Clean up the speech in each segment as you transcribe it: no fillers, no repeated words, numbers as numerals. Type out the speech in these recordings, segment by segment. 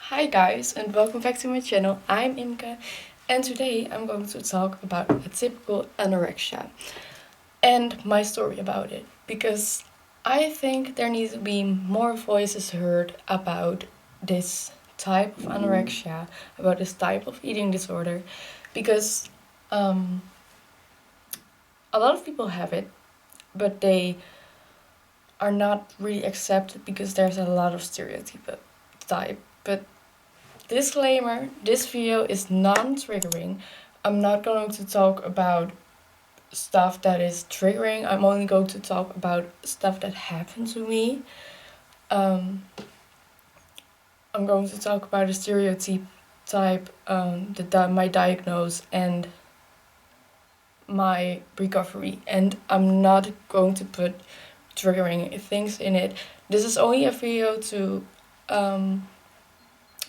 Hi guys and welcome back to my channel. I'm Imke and today I'm going to talk about atypical anorexia and my story about it, because I think there needs to be more voices heard about this type of anorexia, about this type of eating disorder, because a lot of people have it, but they are not really accepted because there's a lot of stereotype type. But disclaimer, this video is non-triggering. I'm not going to talk about stuff that is triggering. I'm only going to talk about stuff that happened to me. I'm going to talk about a stereotype type, my diagnose and my recovery. And I'm not going to put triggering things in it. This is only a video to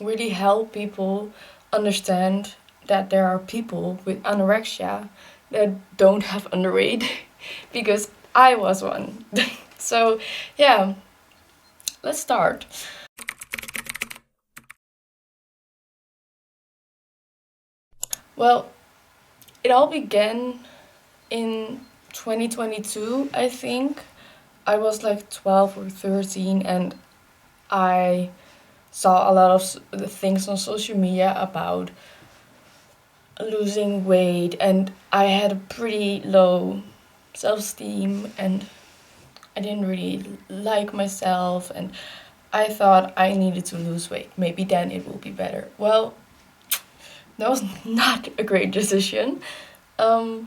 really help people understand that there are people with anorexia that don't have underweight because I was one. So yeah, let's start. Well, it all began in 2022, I think. I was like 12 or 13 and I saw a lot of the things on social media about losing weight, and I had a pretty low self-esteem and I didn't really like myself, and I thought I needed to lose weight. Maybe then it will be better. Well, that was not a great decision. I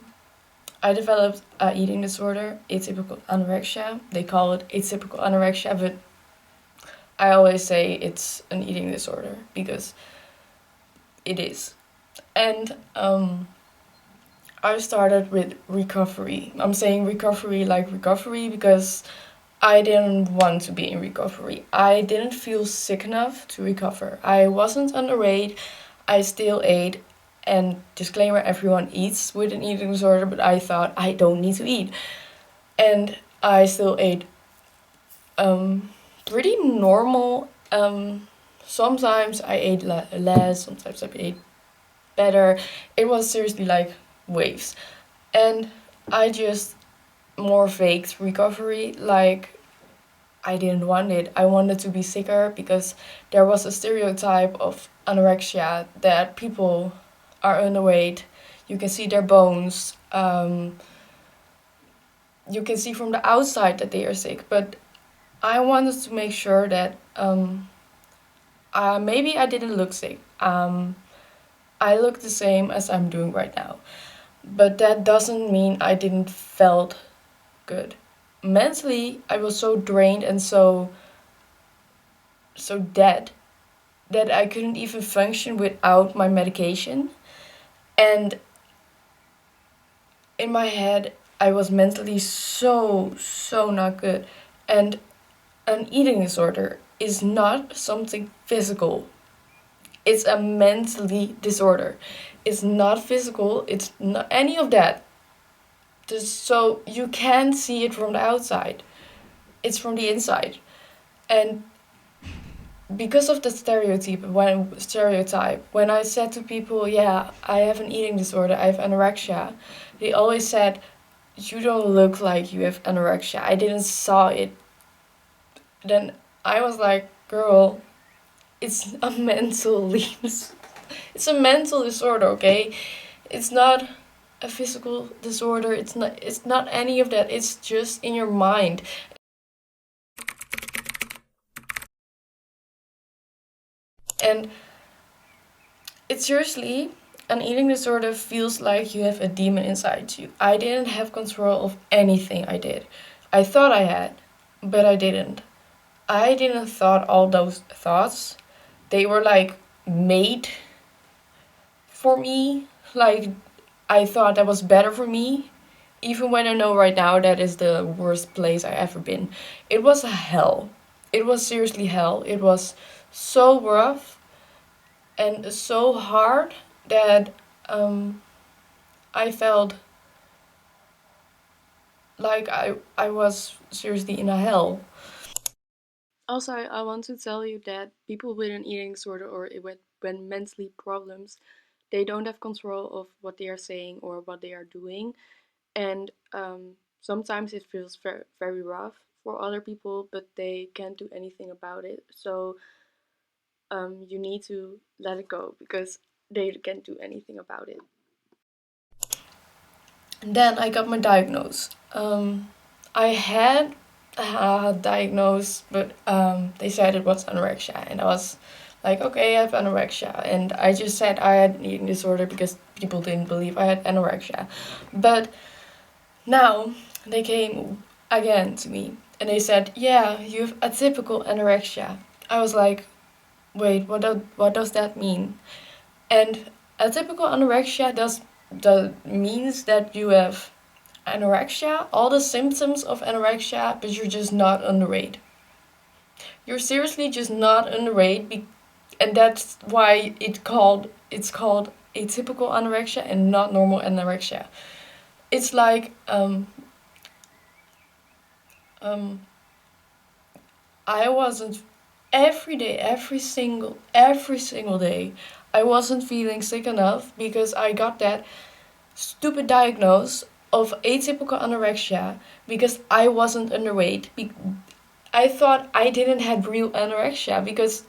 developed an eating disorder, atypical anorexia. They call it atypical anorexia, but I always say it's an eating disorder because it is. And I started with recovery. I'm saying recovery like recovery because I didn't want to be in recovery. I didn't feel sick enough to recover. I wasn't underweight. I still ate. And disclaimer, everyone eats with an eating disorder, but I thought I don't need to eat. And I still ate pretty normal. Sometimes I ate less, sometimes I ate better. It was seriously like waves. And I just more faked recovery. Like, I didn't want it. I wanted to be sicker because there was a stereotype of anorexia that people are underweight. You can see their bones. You can see from the outside that they are sick. But I wanted to make sure that maybe I didn't look sick. I look the same as I'm doing right now. But that doesn't mean I didn't felt good. Mentally, I was so drained and so dead that I couldn't even function without my medication. And in my head, I was mentally so not good. And an eating disorder is not something physical. It's a mentally disorder. It's not physical. It's not any of that. So you can't see it from the outside. It's from the inside. And because of the stereotype, when I said to people, yeah, I have an eating disorder, I have anorexia, they always said, you don't look like you have anorexia. I didn't saw it. Then I was like, girl, it's a it's a mental disorder, okay? It's not a physical disorder. It's not any of that. It's just in your mind. And it's seriously, an eating disorder feels like you have a demon inside you. I didn't have control of anything I did. I thought I had, but I didn't. I didn't thought all those thoughts. They were like made for me. Like, I thought that was better for me. Even when I know right now that is the worst place I ever been. It was a hell. It was seriously hell. It was so rough and so hard that I felt like I was seriously in a hell. Also, I want to tell you that people with an eating disorder or when mentally problems, they don't have control of what they are saying or what they are doing, and sometimes it feels very very rough for other people, but they can't do anything about it. So you need to let it go because they can't do anything about it. And then I got my diagnose. I had diagnosed, but they said it was anorexia, and I was like, okay, I have anorexia, and I just said I had an eating disorder because people didn't believe I had anorexia. But now they came again to me and they said, yeah, you have atypical anorexia. I was like, wait, what does that mean? And atypical anorexia means that you have anorexia, all the symptoms of anorexia, but you're just not underweight. You're seriously just not underweight, and that's why it's called atypical anorexia and not normal anorexia. It's like um, I wasn't every day, every single day. I wasn't feeling sick enough because I got that stupid diagnose of atypical anorexia because I wasn't underweight. I thought I didn't have real anorexia because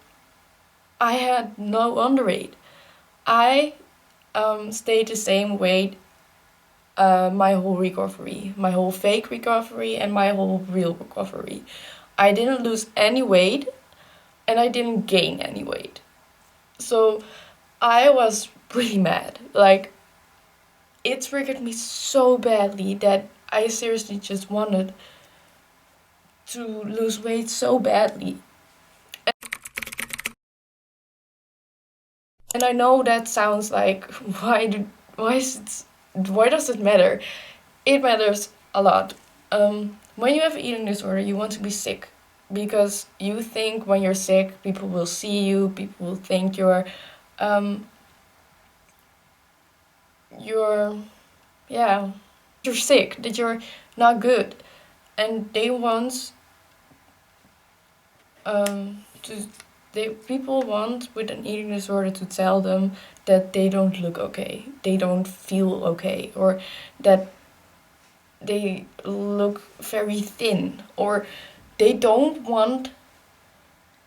I had no underweight. I stayed the same weight my whole recovery, my whole fake recovery, and my whole real recovery. I didn't lose any weight and I didn't gain any weight. So I was pretty mad. Like, it triggered me so badly that I seriously just wanted to lose weight so badly. And I know that sounds like why is why does it matter? It matters a lot. When you have an eating disorder, you want to be sick because you think when you're sick, people will see you, people will think um, you're yeah, you're sick, that you're not good, and they want to people want with an eating disorder to tell them that they don't look okay, they don't feel okay, or that they look very thin, or they don't want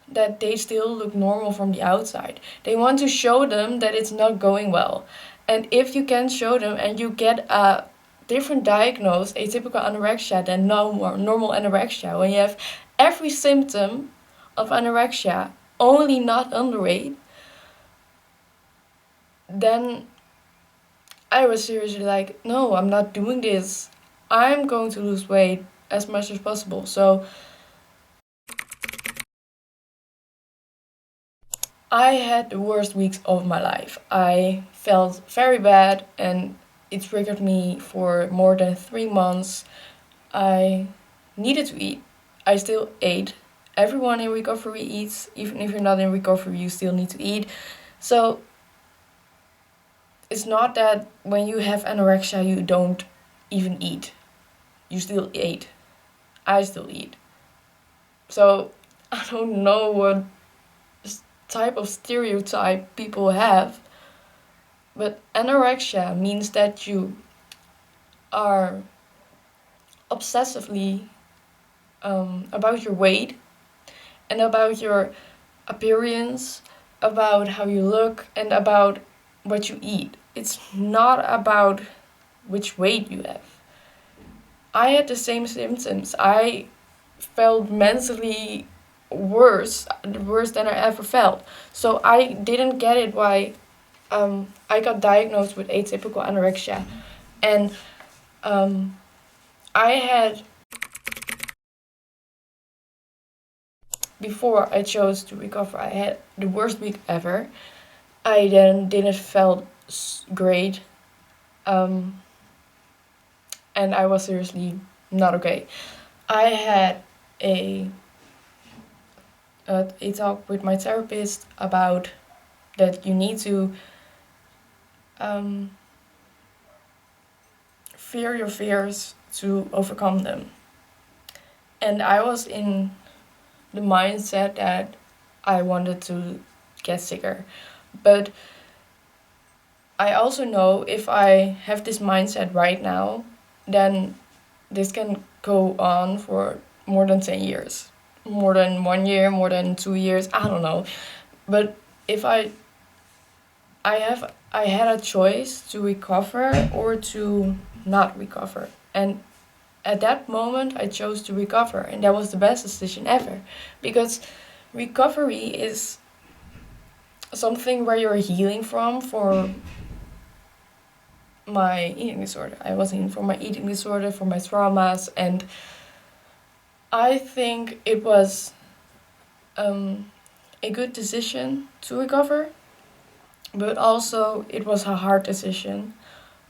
that they still look normal from the outside. They want to show them that it's not going well. And if you can show them and you get a different diagnosis, atypical anorexia, than normal anorexia, when you have every symptom of anorexia, only not underweight, then I was seriously like, no, I'm not doing this. I'm going to lose weight as much as possible. So I had the worst weeks of my life. I felt very bad and it triggered me for more than 3 months. I needed to eat. I still ate. Everyone in recovery eats. Even if you're not in recovery, you still need to eat. So it's not that when you have anorexia, you don't even eat. You still eat. I still eat. So I don't know what type of stereotype people have, but anorexia means that you are obsessively about your weight and about your appearance, about how you look, and about what you eat. It's not about which weight you have. I had the same symptoms. I felt mentally worse than I ever felt. So I didn't get it why I got diagnosed with atypical anorexia. And I had, before I chose to recover, I had the worst week ever. I then didn't felt great. And I was seriously not okay. I had a a talk with my therapist about that you need to fear your fears to overcome them. And I was in the mindset that I wanted to get sicker. But I also know if I have this mindset right now, then this can go on for more than 10 years. More than 1 year, more than 2 years, I don't know. But if I had a choice to recover or to not recover. And at that moment I chose to recover, and that was the best decision ever. Because recovery is something where you're healing from for my eating disorder. I was healing from my eating disorder, for my traumas, and I think it was a good decision to recover, but also it was a hard decision.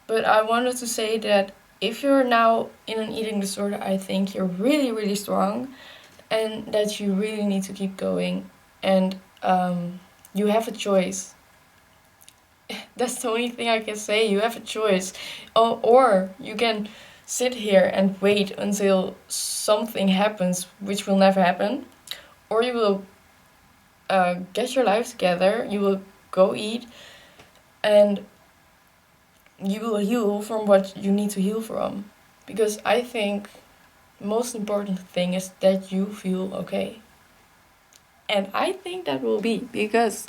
But I wanted to say that if you're now in an eating disorder, I think you're really, really strong, and that you really need to keep going. And you have a choice. That's the only thing I can say. You have a choice. Or you can sit here and wait until something happens, which will never happen. Or you will get your life together, you will go eat, and you will heal from what you need to heal from. Because I think the most important thing is that you feel okay. And I think that will be, because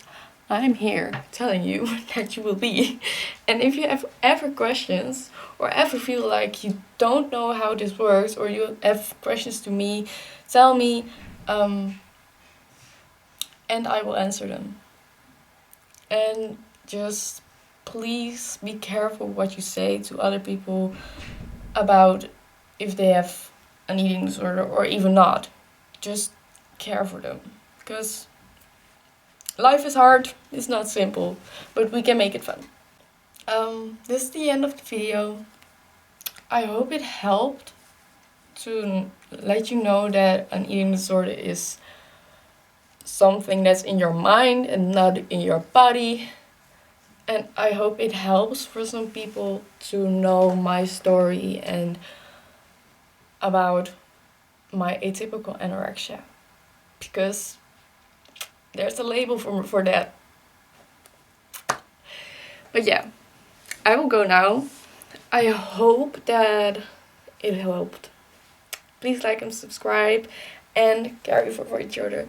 I'm here telling you that you will be. And if you have ever questions or ever feel like you don't know how this works, or you have questions to me, tell me, and I will answer them. And just please be careful what you say to other people about if they have an eating disorder or even not. Just care for them, because life is hard, it's not simple, but we can make it fun. This is the end of the video. I hope it helped to let you know that an eating disorder is something that's in your mind and not in your body. And I hope it helps for some people to know my story and about my atypical anorexia. Because there's a label for that. But yeah, I will go now. I hope that it helped. Please like and subscribe, and carry for each other.